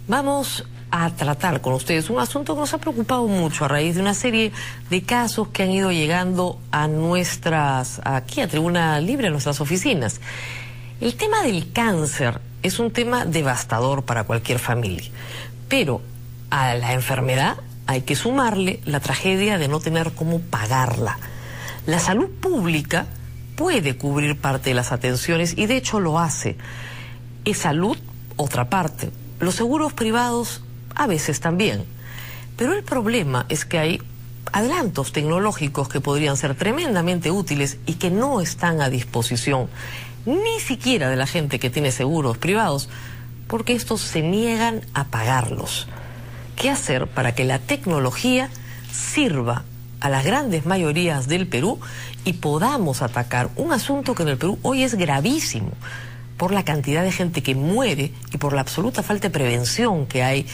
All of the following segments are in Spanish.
Vamos a tratar con ustedes un asunto que nos ha preocupado mucho a raíz de una serie de casos que han ido llegando a aquí a Tribuna Libre, a nuestras oficinas. El tema del cáncer es un tema devastador para cualquier familia, pero a la enfermedad hay que sumarle la tragedia de no tener cómo pagarla. La salud pública puede cubrir parte de las atenciones y de hecho lo hace. Es salud, otra parte. Los seguros privados a veces también. Pero el problema es que hay adelantos tecnológicos que podrían ser tremendamente útiles y que no están a disposición ni siquiera de la gente que tiene seguros privados, porque estos se niegan a pagarlos. ¿Qué hacer para que la tecnología sirva a las grandes mayorías del Perú y podamos atacar un asunto que en el Perú hoy es gravísimo por la cantidad de gente que muere y por la absoluta falta de prevención que hay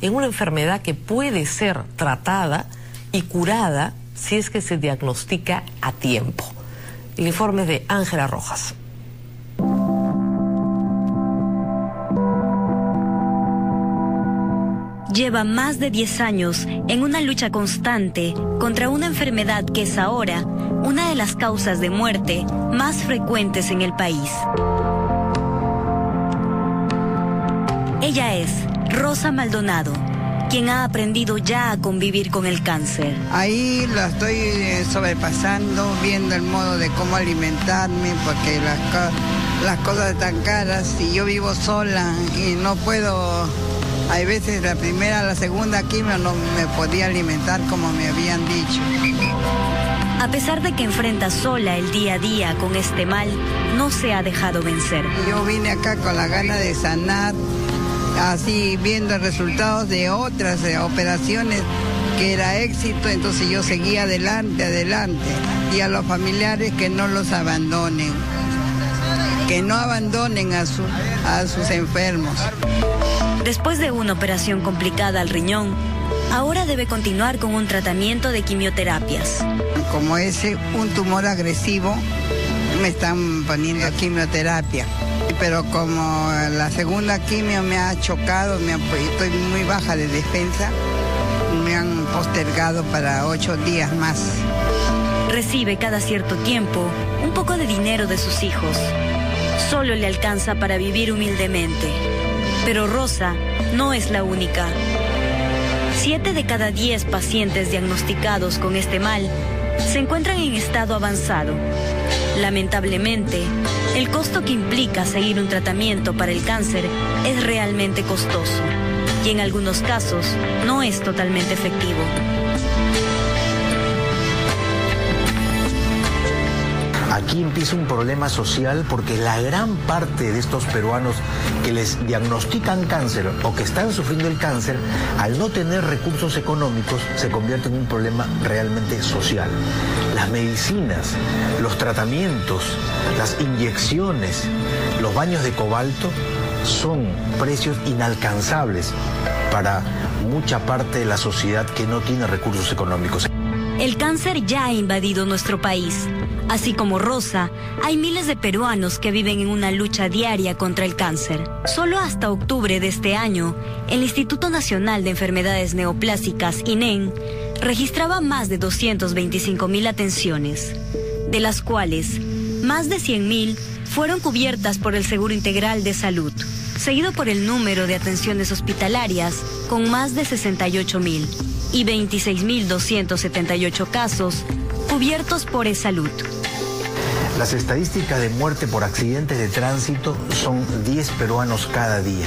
en una enfermedad que puede ser tratada y curada si es que se diagnostica a tiempo? El informe es de Ángela Rojas. Lleva más de 10 años en una lucha constante contra una enfermedad que es ahora una de las causas de muerte más frecuentes en el país. Ella es Rosa Maldonado, quien ha aprendido ya a convivir con el cáncer. Ahí la estoy sobrepasando, viendo el modo de cómo alimentarme, porque las cosas están caras y yo vivo sola y no puedo. Hay veces la primera, la segunda quimio no me podía alimentar como me habían dicho. A pesar de que enfrenta sola el día a día con este mal, no se ha dejado vencer. Yo vine acá con la gana de sanar, así viendo resultados de otras operaciones que era éxito, entonces yo seguía adelante. Y a los familiares que no los abandonen, que no abandonen a sus enfermos. Después de una operación complicada al riñón, ahora debe continuar con un tratamiento de quimioterapias. Como es un tumor agresivo, me están poniendo quimioterapia. Pero como la segunda quimio me ha chocado, estoy muy baja de defensa, me han postergado para 8 días más. Recibe cada cierto tiempo un poco de dinero de sus hijos. Solo le alcanza para vivir humildemente. Pero Rosa no es la única. 7 de cada 10 pacientes diagnosticados con este mal se encuentran en estado avanzado. Lamentablemente, el costo que implica seguir un tratamiento para el cáncer es realmente costoso y en algunos casos no es totalmente efectivo. Aquí empieza un problema social porque la gran parte de estos peruanos que les diagnostican cáncer o que están sufriendo el cáncer, al no tener recursos económicos, se convierte en un problema realmente social. Las medicinas, los tratamientos, las inyecciones, los baños de cobalto son precios inalcanzables para mucha parte de la sociedad que no tiene recursos económicos. El cáncer ya ha invadido nuestro país. Así como Rosa, hay miles de peruanos que viven en una lucha diaria contra el cáncer. Solo hasta octubre de este año, el Instituto Nacional de Enfermedades Neoplásicas, INEN, registraba más de 225.000 atenciones, de las cuales más de 100.000 fueron cubiertas por el Seguro Integral de Salud, seguido por el número de atenciones hospitalarias con más de 68.000 y 26.278 casos cubiertos por eSalud. Las estadísticas de muerte por accidentes de tránsito son 10 peruanos cada día.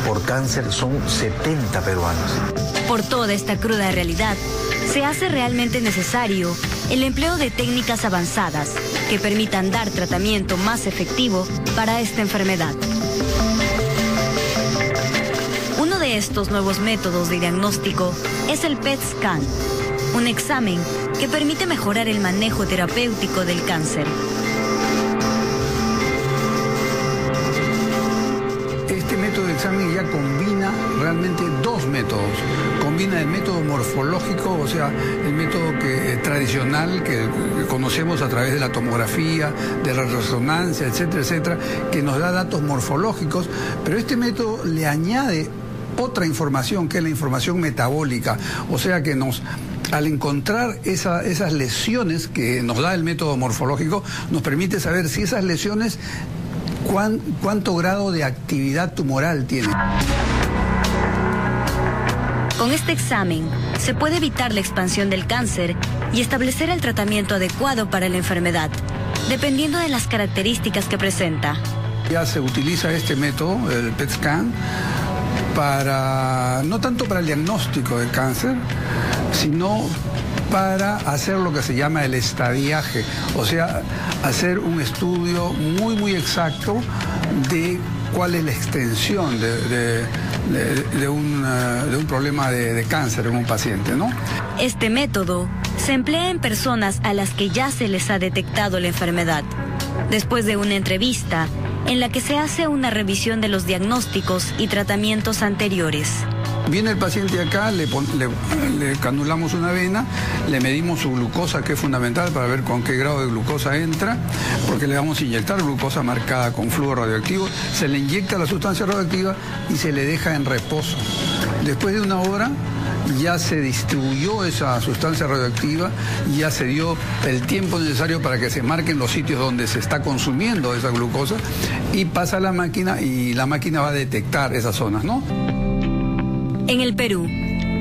Por cáncer son 70 peruanos. Por toda esta cruda realidad, se hace realmente necesario el empleo de técnicas avanzadas que permitan dar tratamiento más efectivo para esta enfermedad. Uno de estos nuevos métodos de diagnóstico es el PET-scan, un examen que permite mejorar el manejo terapéutico del cáncer. Este método de examen ya combina realmente dos métodos. Combina el método morfológico, o sea, el método tradicional que conocemos a través de la tomografía, de la resonancia, etcétera, etcétera, que nos da datos morfológicos, pero este método le añade otra información, que es la información metabólica. O sea que al encontrar esas lesiones que nos da el método morfológico, nos permite saber si esas lesiones, cuánto grado de actividad tumoral tienen. Con este examen se puede evitar la expansión del cáncer y establecer el tratamiento adecuado para la enfermedad, dependiendo de las características que presenta. Ya se utiliza este método, el PET scan, no tanto para el diagnóstico del cáncer, sino para hacer lo que se llama el estadiaje, o sea, hacer un estudio muy exacto de cuál es la extensión de un problema de cáncer en un paciente, ¿no? Este método se emplea en personas a las que ya se les ha detectado la enfermedad, después de una entrevista en la que se hace una revisión de los diagnósticos y tratamientos anteriores. Viene el paciente acá, le canulamos una vena, le medimos su glucosa, que es fundamental para ver con qué grado de glucosa entra, porque le vamos a inyectar glucosa marcada con flúor radioactivo, se le inyecta la sustancia radioactiva y se le deja en reposo. Después de una hora ya se distribuyó esa sustancia radioactiva, ya se dio el tiempo necesario para que se marquen los sitios donde se está consumiendo esa glucosa y pasa a la máquina y la máquina va a detectar esas zonas, ¿no? En el Perú,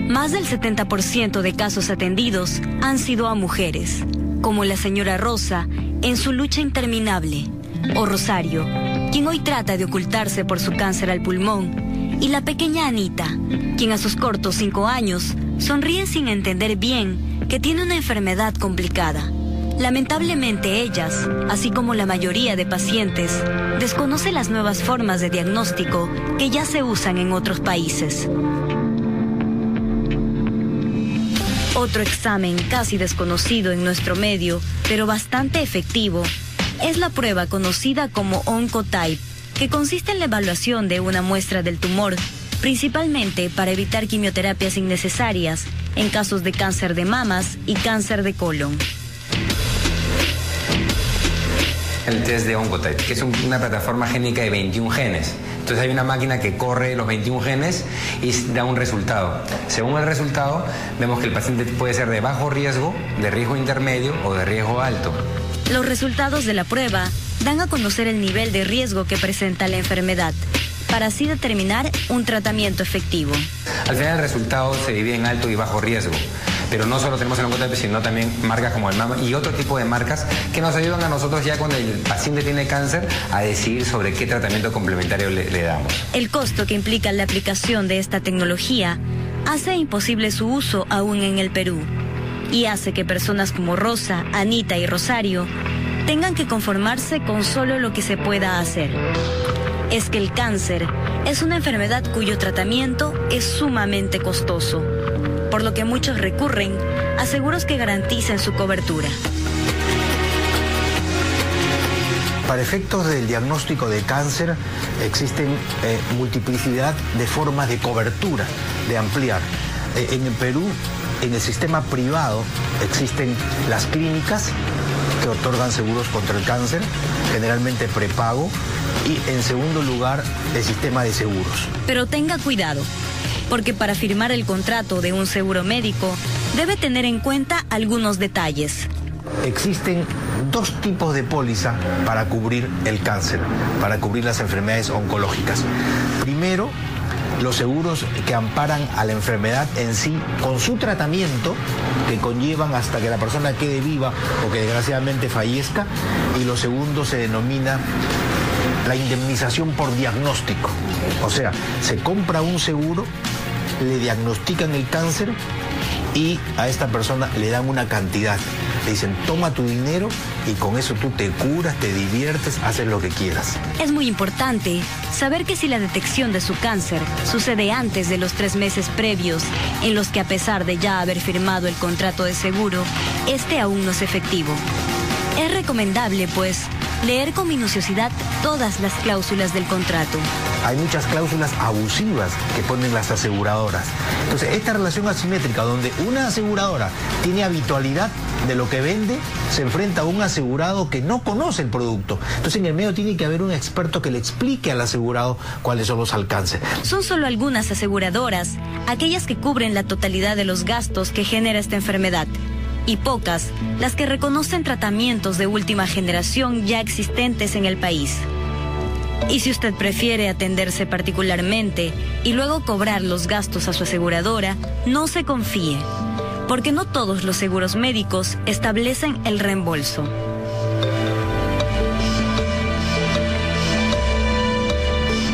más del 70% de casos atendidos han sido a mujeres, como la señora Rosa en su lucha interminable, o Rosario, quien hoy trata de ocultarse por su cáncer al pulmón, y la pequeña Anita, quien a sus cortos 5 años sonríe sin entender bien que tiene una enfermedad complicada. Lamentablemente ellas, así como la mayoría de pacientes, desconocen las nuevas formas de diagnóstico que ya se usan en otros países. Otro examen casi desconocido en nuestro medio, pero bastante efectivo, es la prueba conocida como Oncotype, que consiste en la evaluación de una muestra del tumor, principalmente para evitar quimioterapias innecesarias en casos de cáncer de mamas y cáncer de colon. El test de Oncotype, que es una plataforma génica de 21 genes. Entonces hay una máquina que corre los 21 genes y da un resultado. Según el resultado, vemos que el paciente puede ser de bajo riesgo, de riesgo intermedio o de riesgo alto. Los resultados de la prueba dan a conocer el nivel de riesgo que presenta la enfermedad, para así determinar un tratamiento efectivo. Al final el resultado se divide en alto y bajo riesgo. Pero no solo tenemos el Oncotype, sino también marcas como el MAMA y otro tipo de marcas que nos ayudan a nosotros ya cuando el paciente tiene cáncer a decidir sobre qué tratamiento complementario le damos. El costo que implica la aplicación de esta tecnología hace imposible su uso aún en el Perú y hace que personas como Rosa, Anita y Rosario tengan que conformarse con solo lo que se pueda hacer. Es que el cáncer es una enfermedad cuyo tratamiento es sumamente costoso, por lo que muchos recurren a seguros que garanticen su cobertura. Para efectos del diagnóstico de cáncer existen multiplicidad de formas de cobertura, de ampliar. En el Perú, en el sistema privado, existen las clínicas que otorgan seguros contra el cáncer, generalmente prepago, y en segundo lugar, el sistema de seguros. Pero tenga cuidado, porque para firmar el contrato de un seguro médico debe tener en cuenta algunos detalles. Existen 2 tipos de póliza para cubrir el cáncer, para cubrir las enfermedades oncológicas. Primero, los seguros que amparan a la enfermedad en sí con su tratamiento, que conllevan hasta que la persona quede viva o que desgraciadamente fallezca, y lo segundo se denomina la indemnización por diagnóstico. O sea, se compra un seguro, le diagnostican el cáncer y a esta persona le dan una cantidad. Le dicen, toma tu dinero y con eso tú te curas, te diviertes, haces lo que quieras. Es muy importante saber que si la detección de su cáncer sucede antes de los 3 meses previos, en los que a pesar de ya haber firmado el contrato de seguro, este aún no es efectivo. Es recomendable, pues, leer con minuciosidad todas las cláusulas del contrato. hay muchas cláusulas abusivas que ponen las aseguradoras. Entonces, esta relación asimétrica donde una aseguradora tiene habitualidad de lo que vende, se enfrenta a un asegurado que no conoce el producto. Entonces, en el medio tiene que haber un experto que le explique al asegurado cuáles son los alcances. Son solo algunas aseguradoras, aquellas que cubren la totalidad de los gastos que genera esta enfermedad, y pocas las que reconocen tratamientos de última generación ya existentes en el país. Y si usted prefiere atenderse particularmente y luego cobrar los gastos a su aseguradora, no se confíe, porque no todos los seguros médicos establecen el reembolso.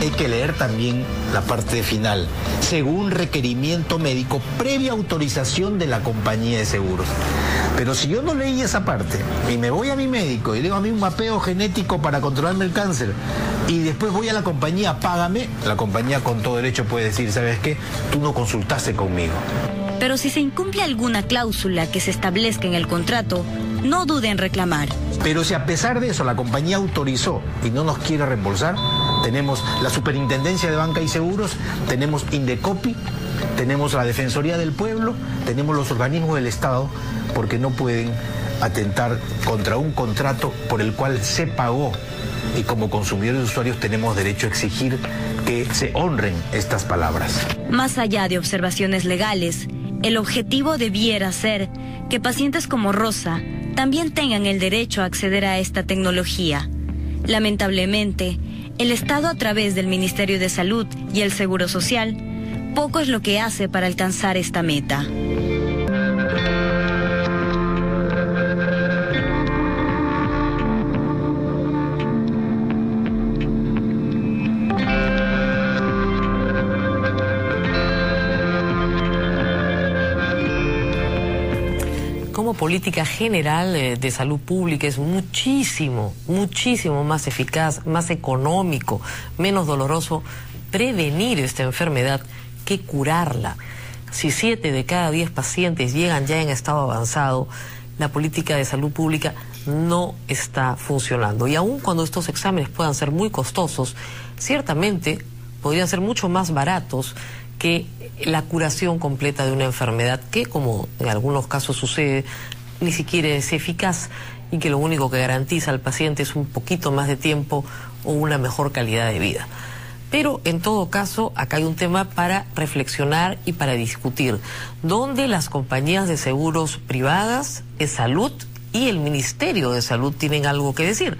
Hay que leer también la parte final, según requerimiento médico, previa autorización de la compañía de seguros. Pero si yo no leí esa parte y me voy a mi médico y le digo a mí un mapeo genético para controlarme el cáncer y después voy a la compañía, págame, la compañía con todo derecho puede decir, ¿sabes qué? Tú no consultaste conmigo. Pero si se incumple alguna cláusula que se establezca en el contrato, no dude en reclamar. Pero si a pesar de eso la compañía autorizó y no nos quiere reembolsar, tenemos la Superintendencia de Banca y Seguros, tenemos Indecopi, tenemos la Defensoría del Pueblo, tenemos los organismos del Estado, porque no pueden atentar contra un contrato por el cual se pagó. Y como consumidores y usuarios tenemos derecho a exigir que se honren estas palabras. Más allá de observaciones legales, el objetivo debiera ser que pacientes como Rosa también tengan el derecho a acceder a esta tecnología. Lamentablemente, el Estado, a través del Ministerio de Salud y el Seguro Social, poco es lo que hace para alcanzar esta meta. Como política general de salud pública es muchísimo más eficaz, más económico, menos doloroso prevenir esta enfermedad que curarla. Si 7 de cada 10 pacientes llegan ya en estado avanzado, la política de salud pública no está funcionando. Y aun cuando estos exámenes puedan ser muy costosos, ciertamente podrían ser mucho más baratos que la curación completa de una enfermedad que, como en algunos casos sucede, ni siquiera es eficaz y que lo único que garantiza al paciente es un poquito más de tiempo o una mejor calidad de vida. Pero en todo caso, acá hay un tema para reflexionar y para discutir, donde las compañías de seguros privadas, de salud y el Ministerio de Salud tienen algo que decir.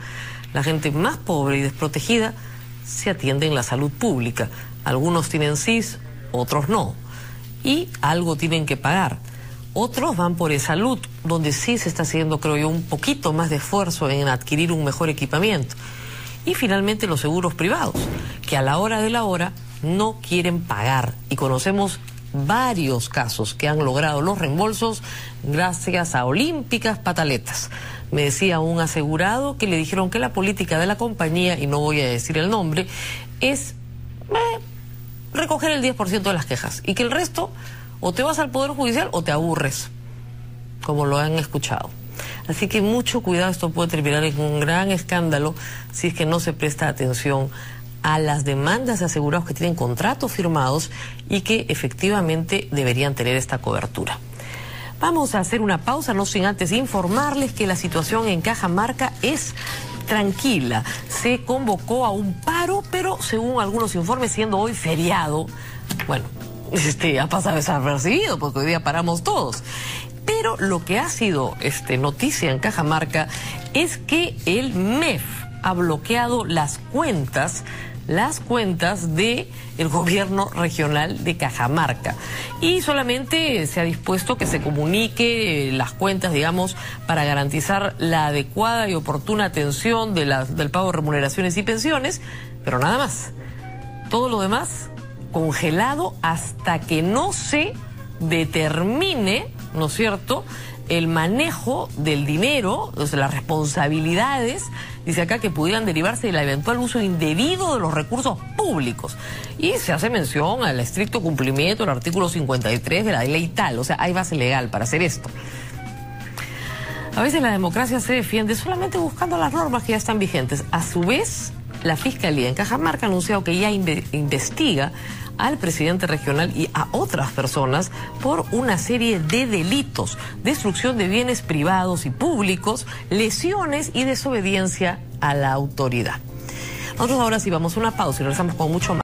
La gente más pobre y desprotegida se atiende en la salud pública. Algunos tienen CIS, otros no. Y algo tienen que pagar. Otros van por e-salud, donde sí se está haciendo, creo yo, un poquito más de esfuerzo en adquirir un mejor equipamiento. Y finalmente los seguros privados, que a la hora de la hora no quieren pagar. Y conocemos varios casos que han logrado los reembolsos gracias a olímpicas pataletas. Me decía un asegurado que le dijeron que la política de la compañía, y no voy a decir el nombre, es recoger el 10% de las quejas y que el resto o te vas al Poder Judicial o te aburres, como lo han escuchado. Así que mucho cuidado, esto puede terminar en un gran escándalo si es que no se presta atención a las demandas de asegurados que tienen contratos firmados y que efectivamente deberían tener esta cobertura. Vamos a hacer una pausa, no sin antes informarles que la situación en Cajamarca es tranquila. Se convocó a un paro, pero según algunos informes, siendo hoy feriado, bueno, ha pasado desapercibido porque hoy día paramos todos. Pero lo que ha sido noticia en Cajamarca es que el MEF ha bloqueado las cuentas de el gobierno regional de Cajamarca y solamente se ha dispuesto que se comunique las cuentas, digamos, para garantizar la adecuada y oportuna atención del pago de remuneraciones y pensiones, pero nada más. Todo lo demás congelado hasta que no se determine, ¿no es cierto?, el manejo del dinero, o sea, las responsabilidades, dice acá, que pudieran derivarse del eventual uso indebido de los recursos públicos. Y se hace mención al estricto cumplimiento del artículo 53 de la ley tal, o sea, hay base legal para hacer esto. A veces la democracia se defiende solamente buscando las normas que ya están vigentes. A su vez, la Fiscalía en Cajamarca ha anunciado que ya investiga al presidente regional y a otras personas por una serie de delitos: destrucción de bienes privados y públicos, lesiones y desobediencia a la autoridad. Nosotros ahora sí vamos a una pausa y regresamos con mucho más.